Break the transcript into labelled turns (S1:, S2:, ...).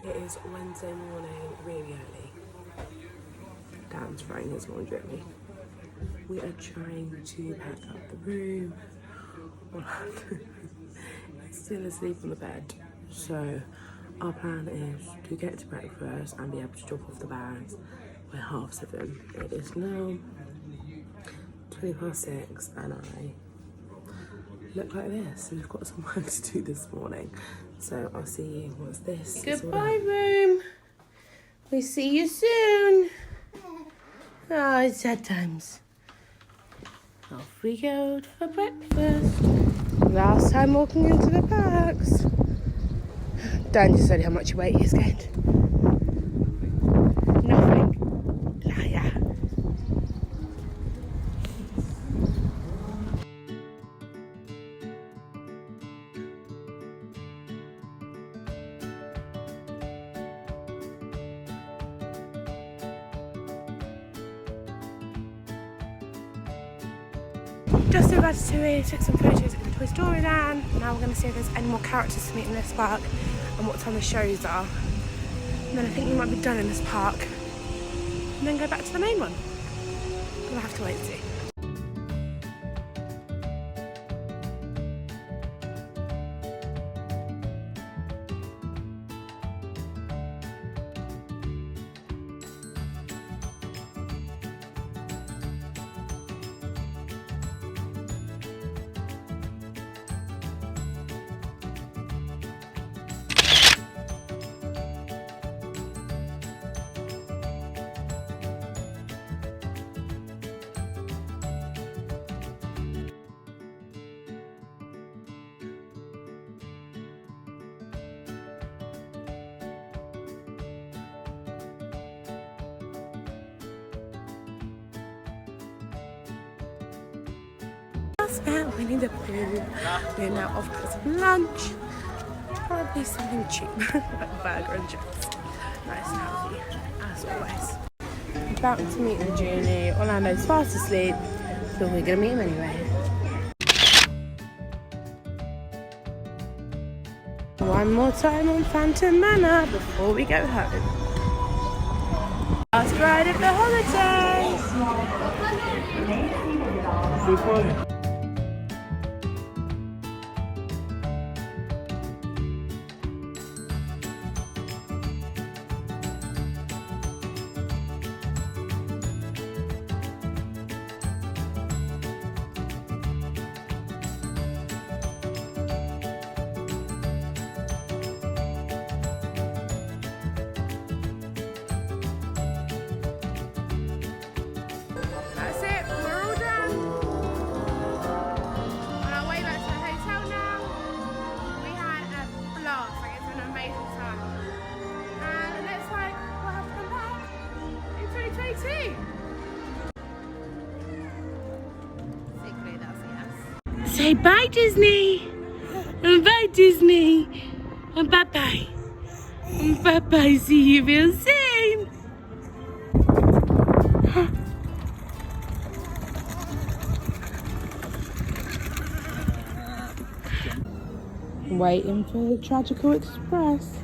S1: It is Wednesday morning, really early. Dan's throwing his laundry at me. We are trying to pack up the room. He's still asleep on the bed. So our plan is to get to breakfast and be able to drop off the bags by 7:30. It is now 6:20 and I look like this. We've got some work to do this morning. So I'll see you once this is all
S2: Goodbye,
S1: done.
S2: room. We see you soon. Oh, it's sad times. Off we go for breakfast. Last time walking into the parks. Dan just said how much weight he's gained. Nothing. Liar. Just about to took some photos in Toy Story Land. Now we're going to see if there's any more characters to meet in this park and what time the shows are. And then I think we might be done in this park. And then go back to the main one. We'll have to wait and see. Spent Winnie the Pooh. We're now off for some lunch. Probably something cheap, like a burger and chips. Nice and healthy, as always. About to meet the genie. Orlando's fast asleep, so we're gonna meet him anyway. One more time on Phantom Manor before we go home. Last ride of the holidays. That's it, we're all done. On our way back to the hotel now. We had a blast, like it's been an amazing time. And it looks like we'll have to come back in 2022. Secretly, that's a yes. Say bye, Disney. And bye, Disney. And bye-bye. And bye-bye, see you real soon. Waiting for the Tragical Express.